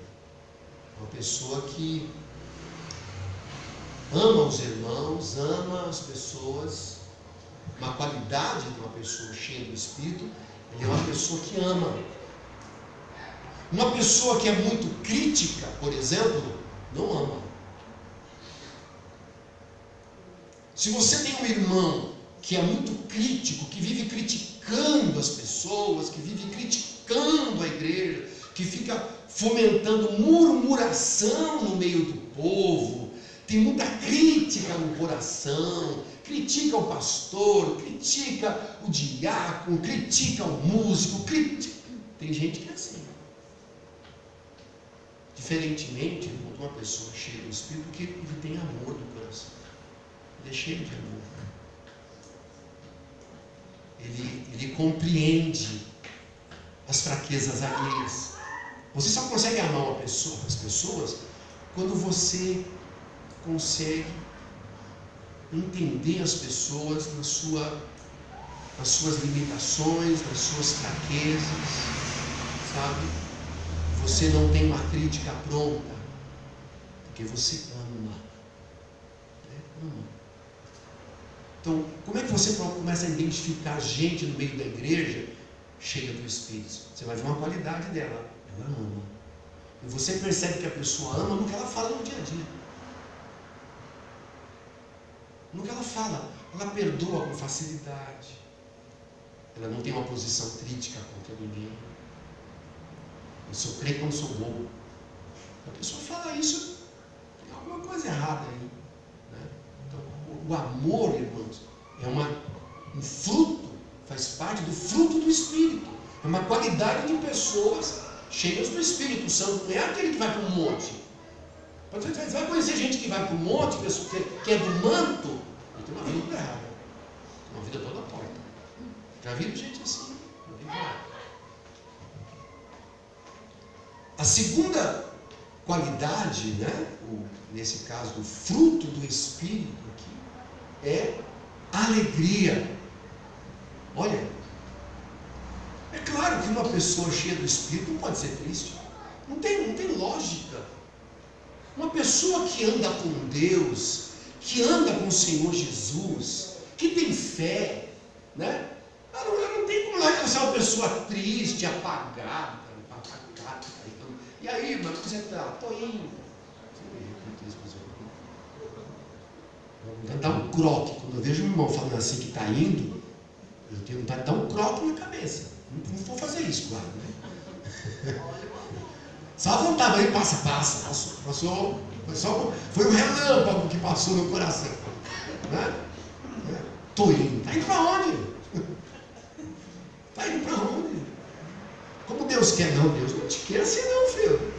Uma pessoa que ama os irmãos, ama as pessoas. Uma qualidade de uma pessoa cheia do Espírito, ele é uma pessoa que ama. Uma pessoa que é muito crítica, por exemplo, não ama. Se você tem um irmão que é muito crítico, que vive criticando as pessoas, que vive criticando a igreja, que fica fomentando murmuração no meio do povo, tem muita crítica no coração, critica o pastor, critica o diácono, critica o músico, tem gente que é assim. Diferentemente de uma pessoa cheia do Espírito, que ele tem amor do coração. Ele é cheio de amor. Ele compreende as fraquezas alheias. Você só consegue amar as pessoas quando você consegue entender as pessoas nas suas limitações, nas suas fraquezas, sabe? Você não tem uma crítica pronta, porque você ama. Ama. Então, como é que você começa a identificar gente no meio da igreja cheia do Espírito? Você vai ver uma qualidade dela. Ela ama. E você percebe que a pessoa ama no que ela fala no dia a dia. No que ela fala, ela perdoa com facilidade. Ela não tem uma posição crítica contra ninguém. Eu sou crente quando sou bobo. A pessoa fala isso, tem alguma coisa errada aí. Né? Então, o amor, irmãos, é um fruto, faz parte do fruto do Espírito. É uma qualidade de pessoas cheias do Espírito Santo. Não é aquele que vai para um monte. Você vai conhecer gente que vai para o monte, que é do manto, e tem uma vida toda errada. Tem uma vida toda porta. Já viram gente assim? A segunda qualidade, né, nesse caso do fruto do Espírito aqui, é alegria. Olha, é claro que uma pessoa cheia do Espírito não pode ser triste. Não tem lógica. Uma pessoa que anda com Deus, que anda com o Senhor Jesus, que tem fé, né? Ela não tem como ela ser uma pessoa triste, apagada, empacada. E aí, irmão, você está? Estou indo. croque. Quando eu vejo um irmão falando assim que está indo, eu tenho vontade de dar um croque na cabeça. Não vou fazer isso, claro, né? Só a vontade, aí passou. Foi um relâmpago que passou no coração. Né? Estou indo. Está indo para onde? Está indo para onde? Como Deus quer? Não, Deus não te quer assim não, filho.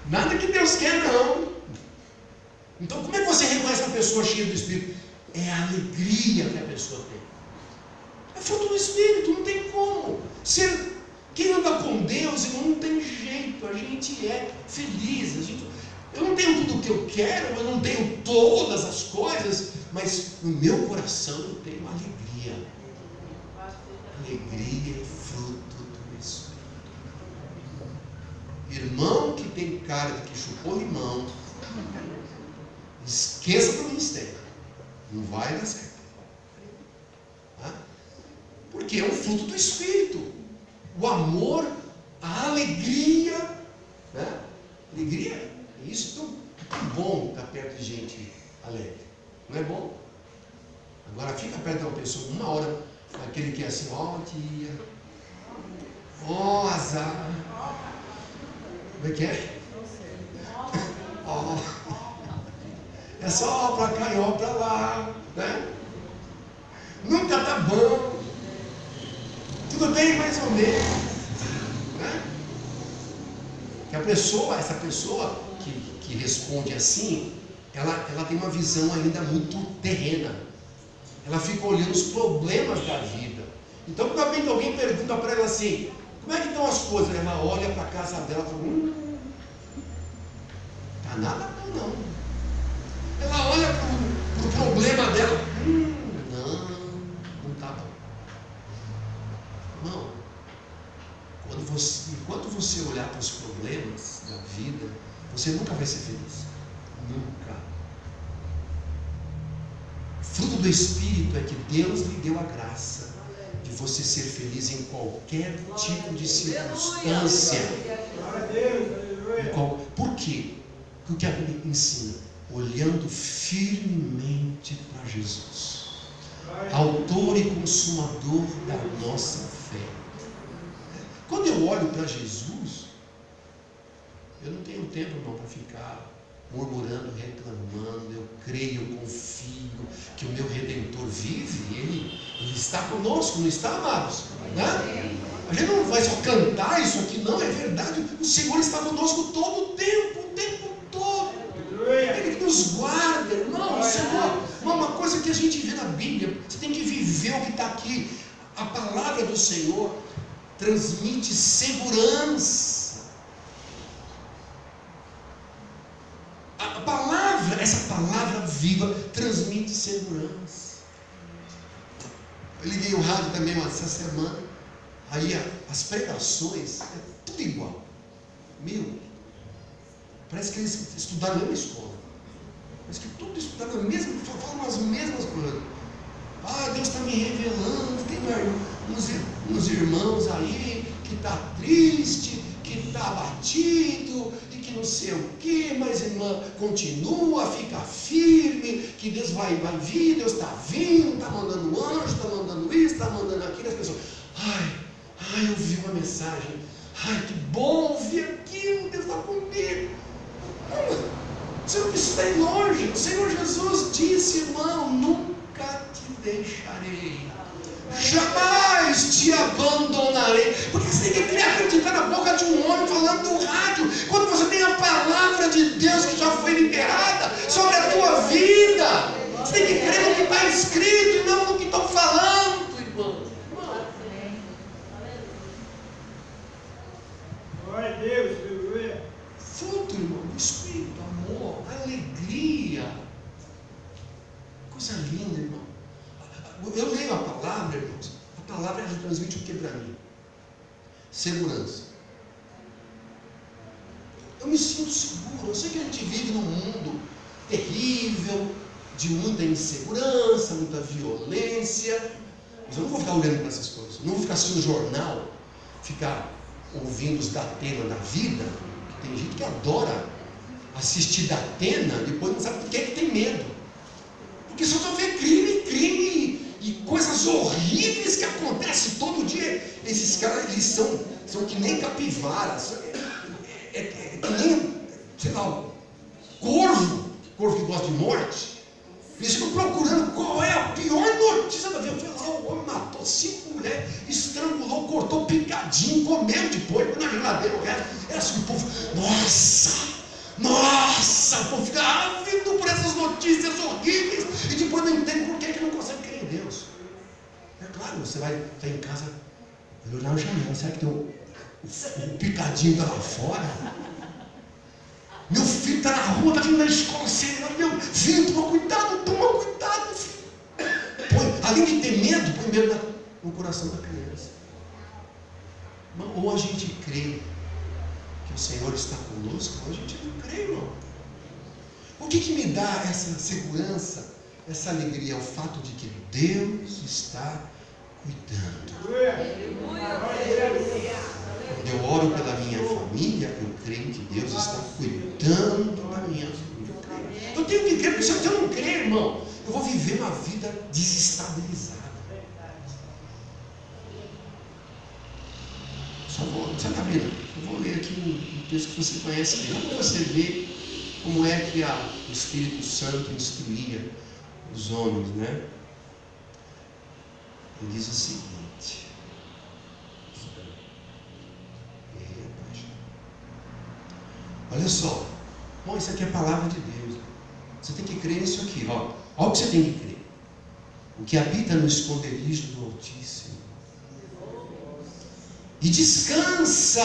Nada que Deus quer não. Então como é que você reconhece uma pessoa cheia do Espírito? É a alegria que a pessoa tem. É fruto do Espírito, não tem como. Quem anda com Deus, irmão, não tem jeito. A gente é feliz. Eu não tenho tudo o que eu quero, eu não tenho todas as coisas, mas no meu coração eu tenho alegria. Alegria é fruto do Espírito. Irmão que tem cara de que chupou limão, esqueça do ministério. Não vai dar certo. Tá? Porque é um fruto do Espírito. O amor, a alegria. Né? Alegria, isso é tão bom estar perto de gente alegre. Não é bom? Agora fica perto de uma pessoa, uma hora, aquele que é assim, ó dia, ó azar. Como é que é? Ó. É só ó para cá e ó para lá. Né? Nunca está bom. Tudo bem, mais ou menos. Né? Que essa pessoa que responde assim, ela tem uma visão ainda muito terrena. Ela fica olhando os problemas da vida. Então, quando alguém pergunta para ela assim, como é que estão as coisas? Ela olha para a casa dela e fala, tá nada bom não. Ela olha para o problema dela, não está bom. Não. Enquanto você olhar para os problemas da vida, você nunca vai ser feliz. Nunca. Fruto do Espírito é que Deus lhe deu a graça de você ser feliz em qualquer tipo de circunstância. Por quê? Porque o que a Bíblia ensina? Olhando firmemente para Jesus, autor e consumador da nossa fé. Quando eu olho para Jesus, eu não tenho tempo, irmão, para ficar murmurando, reclamando. Eu creio, eu confio que o meu Redentor vive, ele está conosco, não está, amados? Né? A gente não vai só cantar isso aqui, não, é verdade. O Senhor está conosco todo o tempo todo. Ele que nos guarda, irmão. O Senhor, uma coisa que a gente vê na Bíblia, você tem que viver o que está aqui. A palavra do Senhor transmite segurança. Essa palavra viva transmite segurança. Eu liguei o rádio também essa semana. Aí as pregações é tudo igual. Parece que eles estudaram na mesma escola. Parece que tudo estudaram na mesma, falam as mesmas coisas. Deus está me revelando. Tem uns irmãos aí que está triste, que está abatido, e que não sei o que, mas irmã, continua, fica firme, que Deus vai vir, Deus está vindo, está mandando anjo, está mandando isso, está mandando aquilo. As pessoas, eu vi uma mensagem, que bom ouvir aquilo, Deus está comigo. Você não precisa ir longe. O Senhor Jesus disse, irmão, nunca te deixarei, jamais te abandonarei. Porque você tem que acreditar na boca de um homem falando do rádio, quando você tem a palavra de Deus que já foi liberada sobre a tua vida. Você tem que crer no que está escrito e não no que estão falando, irmão. Glória a Deus, aleluia. Fruto, irmão, do Espírito, amor, alegria. Coisa linda, irmão. Eu leio a palavra, irmãos. A palavra ela transmite o que para mim? Segurança. Eu me sinto seguro. Eu sei que a gente vive num mundo terrível, de muita insegurança, muita violência. Mas eu não vou ficar olhando para essas coisas. Não vou ficar assistindo jornal, ficar ouvindo os Datena da vida. Tem gente que adora assistir Datena, depois não sabe por que tem medo. Porque se eu ver crime e coisas horríveis que acontecem todo dia, esses caras, eles são que nem capivaras, é que nem, sei lá, corvo que gosta de morte. Eles ficam procurando qual é a pior notícia da vida. O homem matou 5 mulheres, estrangulou, cortou picadinho, comeu depois, na geladeira, o resto. É assim, o povo, nossa, o povo fica ávido por essas notícias horríveis e depois não entende por que não consegue crer em Deus. É claro, você vai estar em casa, vai olhar na janela, será que tem o picadinho está lá fora? Meu filho está na rua, está vindo na escola, meu filho, toma cuidado, filho. Além de ter medo, põe medo no coração da criança. Ou a gente crê que o Senhor está conosco, ou a gente não crê, irmão. O que me dá essa segurança, essa alegria? É o fato de que Deus está cuidando. Quando eu oro pela minha família, eu creio que Deus está cuidando da minha família. Eu tenho que crer, porque se eu não crer, irmão, eu vou viver uma vida desestabilizada. Você está vendo? Eu vou ler aqui um texto que você conhece. Para você ver como é que o Espírito Santo instruía os homens, né? Ele diz o seguinte. Olha só. Bom, isso aqui é a palavra de Deus. Você tem que crer nisso aqui, ó. Olha o que você tem que crer. O que habita no esconderijo do Altíssimo e descansa,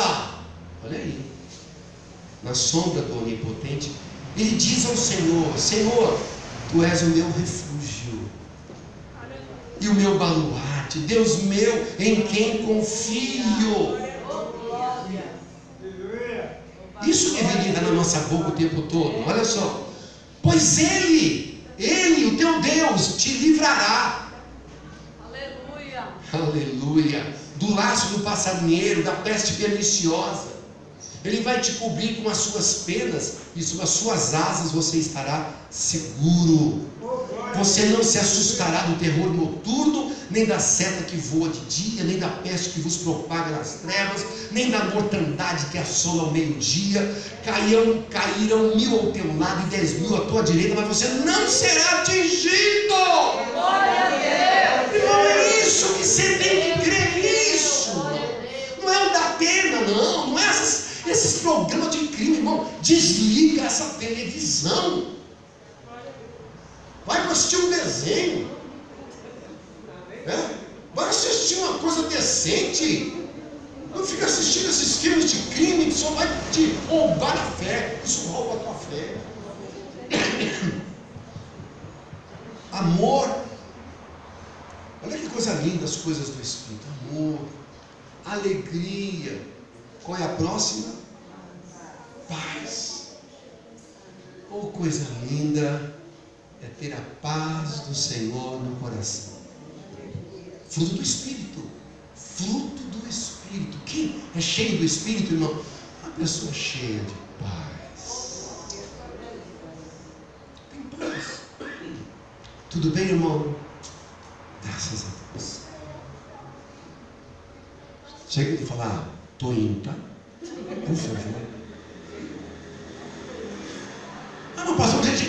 olha aí, na sombra do Onipotente, ele diz ao Senhor: Senhor, Tu és o meu refúgio e o meu baluarte, Deus meu, em quem confio. Isso deveria estar na nossa boca o tempo todo. Olha só. Pois Ele, o teu Deus, te livrará. Aleluia. Aleluia. Do laço do passarinheiro, da peste perniciosa. Ele vai te cobrir com as suas penas e sob as suas asas você estará seguro. Você não se assustará do terror noturno, nem da seta que voa de dia, nem da peste que vos propaga nas trevas, nem da mortandade que assola ao meio-dia. Cairão 1000 ao teu lado e 10.000 à tua direita, mas você não será atingido. Glória a Deus! Irmão, é isso que você tem que crer nisso. Não é o da pena, não é esses programas de crime, irmão. Desliga essa televisão. Vai para assistir um desenho. Vai assistir uma coisa decente. Não fica assistindo esses filmes de crime que só vai te roubar a fé. Isso rouba a tua fé. Amor. Olha que coisa linda as coisas do Espírito. Amor, alegria. Qual é a próxima? Paz. Oh, coisa linda é ter a paz do Senhor no coração. Fruto do Espírito. Fruto do Espírito. Quem é cheio do Espírito, irmão? Uma pessoa cheia de paz. Tem paz. Tudo bem, irmão? Graças a Deus. Chega de falar, estou indo, tá? Por favor. Ah, não, pastor, a gente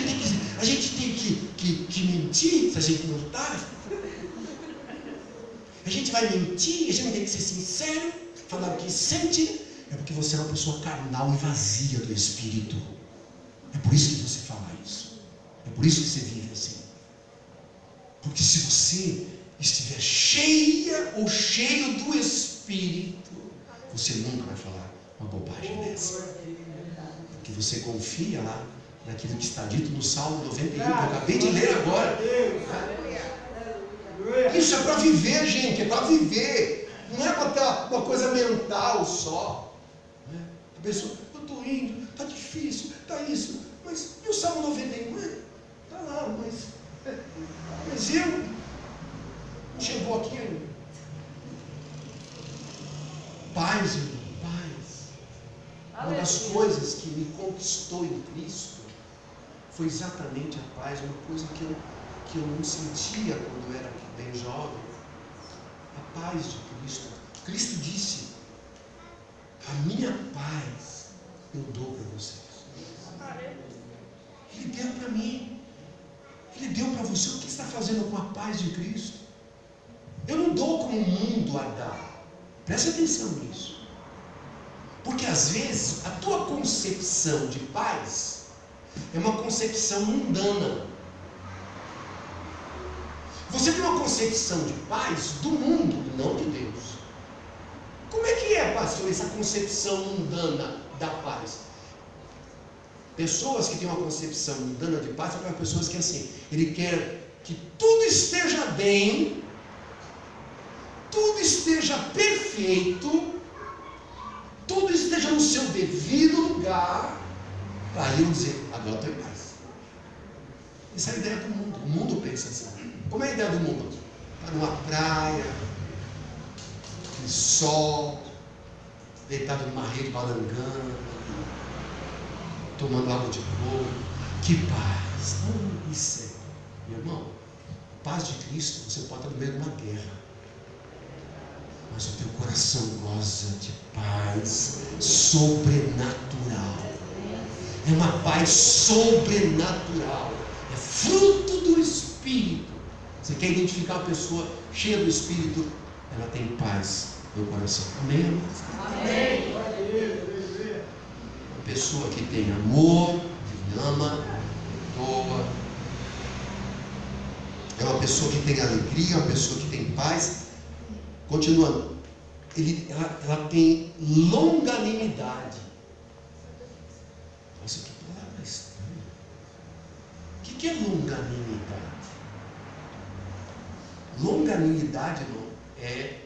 tem que mentir se a gente não está. A gente vai mentir, a gente tem que ser sincero, falar o que sente. É porque você é uma pessoa carnal e vazia do Espírito. É por isso que você fala isso. É por isso que você vive assim. Porque se você estiver cheia ou cheio do Espírito, você nunca vai falar uma bobagem dessa. Porque você confia lá naquilo que está dito no Salmo 91, que eu acabei de ler agora. Isso é para viver, gente, é para viver. Não é para estar uma coisa mental só. A pessoa, eu estou indo, está difícil, está isso. Mas e o Salmo 91? Está lá, mas eu não chegou aqui ainda. Paz, irmão, paz. Uma das coisas que me conquistou em Cristo foi exatamente a paz, uma coisa que que eu não sentia quando eu era bem jovem, a paz de Cristo. Cristo disse: a minha paz eu dou para vocês. Ele deu para mim. Ele deu para você. O que você está fazendo com a paz de Cristo? Eu não dou como o mundo a dá. Preste atenção nisso. Porque às vezes a tua concepção de paz é uma concepção mundana. Você tem uma concepção de paz do mundo, não de Deus. Como é que é, pastor, essa concepção mundana da paz? Pessoas que têm uma concepção mundana de paz são aquelas pessoas que assim, ele quer que tudo esteja bem, tudo esteja perfeito, tudo esteja no seu devido lugar, para eu dizer, agora estou em paz. Essa é a ideia do mundo. O mundo pensa assim. Como é a ideia do mundo? Está numa praia, no sol, deitado numa rede balangando, tomando água de coco. Que paz! Não, isso é, meu irmão, a paz de Cristo, você pode estar no meio de uma guerra, mas o teu coração goza de paz sobrenatural. É uma paz sobrenatural. É fruto do Espírito. Você quer identificar uma pessoa cheia do Espírito? Ela tem paz no coração. Amém, amados? Amém. Uma pessoa que tem amor, que ama, perdoa. É uma pessoa que tem alegria, uma pessoa que tem paz. Continuando. Ela tem longanimidade. Nossa, que palavra estranha. O que é longanimidade? Longanimidade, irmão, é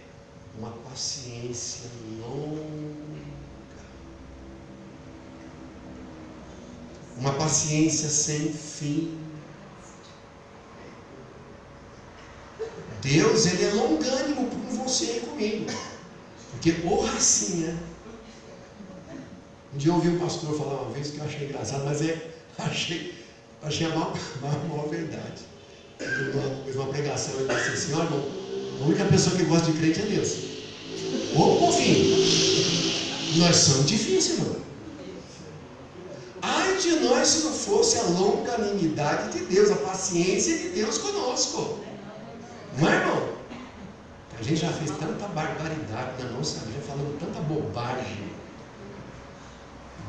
uma paciência longa. Uma paciência sem fim. Deus, ele é longânimo com você e comigo. Porque, racinha. Um dia eu ouvi um pastor falar uma vez que eu achei engraçado, mas achei a maior verdade. Fez uma pregação e disse assim: olha, irmão, a única pessoa que gosta de crente é Deus. Ô povinho, nós somos difíceis, irmão. Ai de nós se não fosse a longanimidade de Deus, a paciência de Deus conosco. Não é, irmão? A gente já fez tanta barbaridade na nossa vida, falando tanta bobagem.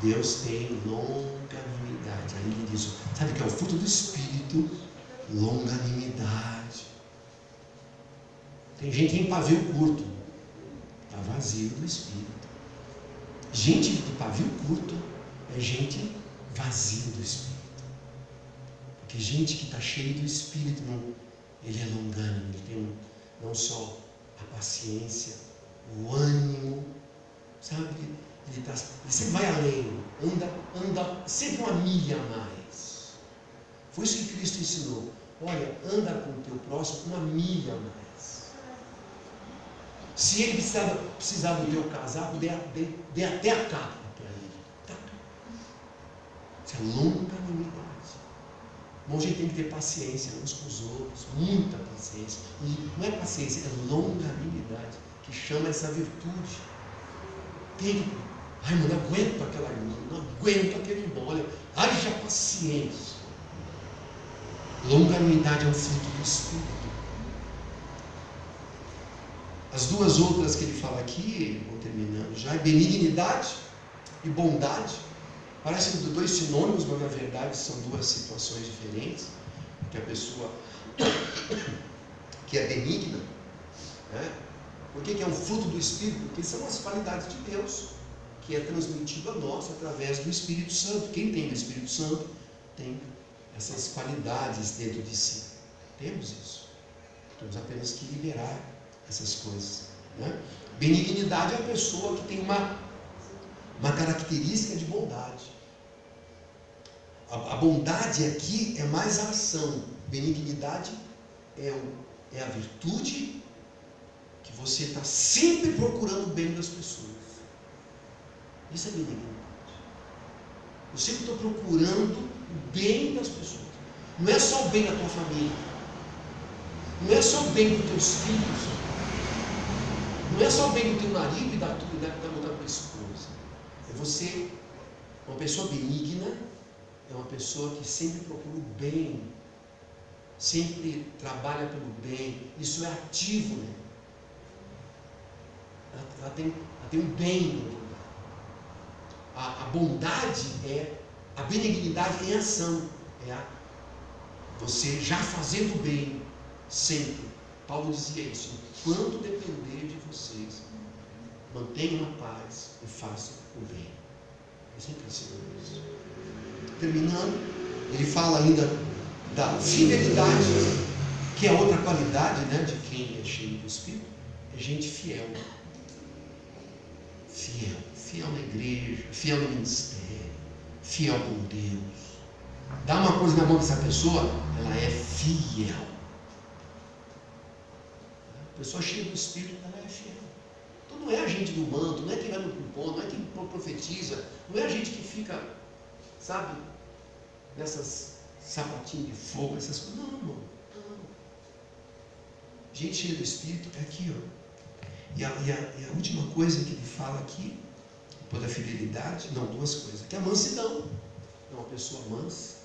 Deus tem longanimidade. Aí ele diz: sabe o que é o fruto do Espírito? Longanimidade. Tem gente em pavio curto, está vazio do Espírito. Gente de pavio curto é gente vazio do Espírito. Porque gente que está cheia do Espírito, ele é longânimo, ele tem não só a paciência, o ânimo, sabe? Ele sempre vai além, anda sempre uma milha a mais. Foi isso que Cristo ensinou. Olha, anda com o teu próximo uma milha a mais. Se ele precisar do teu casaco, dê até a capa para ele. Tá? Isso é longanimidade. Bom, a gente tem que ter paciência uns com os outros, muita paciência. E não é paciência, é longanimidade, que chama essa virtude. Tem que, ai, não aguento aquela irmã, não aguento aquele irmão, olha, haja paciência. Longanimidade é um fruto do Espírito. As duas outras que ele fala aqui, vou terminando já, é benignidade e bondade. Parecem dois sinônimos, mas na verdade são duas situações diferentes. Que a pessoa que é benigna, né? Por que é um fruto do Espírito? Porque são as qualidades de Deus, que é transmitido a nós através do Espírito Santo. Quem tem o Espírito Santo tem essas qualidades dentro de si. Temos isso. Temos apenas que liberar essas coisas, né? Benignidade é a pessoa que tem uma característica de bondade. A bondade aqui é mais a ação. Benignidade é a virtude que você está sempre procurando o bem das pessoas. Isso é benignidade. Eu sempre estou procurando o bem das pessoas. Não é só o bem da tua família. Não é só o bem dos teus filhos. Não é só o bem do teu marido e da tua esposa. É você, uma pessoa benigna, é uma pessoa que sempre procura o bem, sempre trabalha pelo bem. Isso é ativo, né? Ela tem um bem. A bondade é a benignidade em ação. É você já fazendo o bem sempre. Paulo dizia isso: enquanto depender de vocês, mantenham a paz e façam o bem. Eu sempre ensino isso. Terminando, ele fala ainda da fidelidade, que é outra qualidade, né, de quem é cheio do Espírito. É gente fiel. Fiel na igreja, fiel no ministério, fiel com Deus. Dá uma coisa na mão dessa pessoa, ela é fiel. A pessoa cheia do Espírito, ela é fiel. Então não é a gente do manto, não é quem vai no pulpão, não é quem profetiza, não é a gente que fica, sabe, nessas sapatinhos de fogo, essas coisas. Não, irmão. Não. Gente cheia do Espírito é aqui, ó. E a última coisa que ele fala aqui, depois da fidelidade, não, duas coisas, que é a mansidão. É uma pessoa mansa.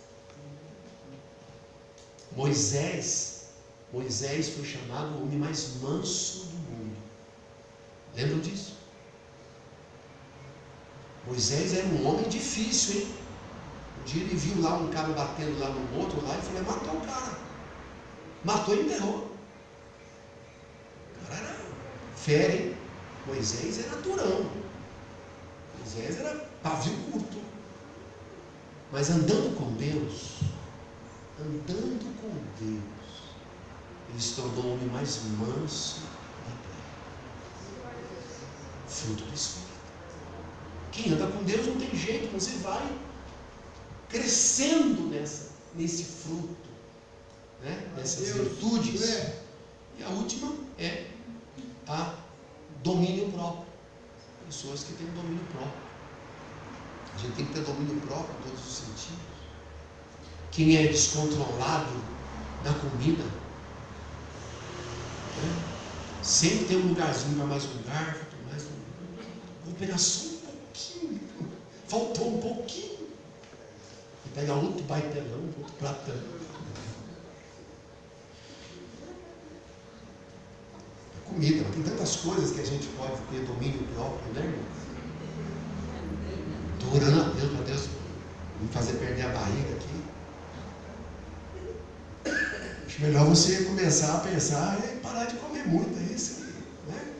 Moisés foi chamado o homem mais manso do mundo. Lembram disso? Moisés era um homem difícil, hein? Um dia ele viu lá um cara batendo lá no outro lá e falou: matou o cara. Matou e enterrou. O cara era fera, hein? Moisés era durão. Moisés era pavio curto. Mas andando com Deus, ele se tornou o homem mais manso da terra. Fruto do Espírito. Quem anda com Deus não tem jeito, você vai crescendo nesse fruto, né? Nessas virtudes. E a última é a domínio próprio. Pessoas que têm domínio próprio. A gente tem que ter domínio próprio em todos os sentidos. Quem é descontrolado na comida, né? Sempre tem um lugarzinho para mais um garfo, mais um. Vou pegar só um pouquinho. Faltou um pouquinho. Vou pegar outro baitelão, outro pratão. Comida, tem tantas coisas que a gente pode ter domínio próprio, né, irmão? Estou orando a Deus, para Deus me fazer perder a barriga aqui. Acho melhor você começar a pensar e parar de comer muito, é isso, né?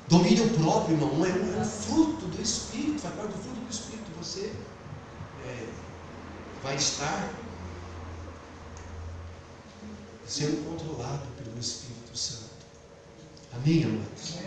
Domínio próprio, irmão, é um fruto do Espírito, faz parte do fruto do Espírito. Você vai estar sendo controlado pelo Espírito Santo. Amém, amados?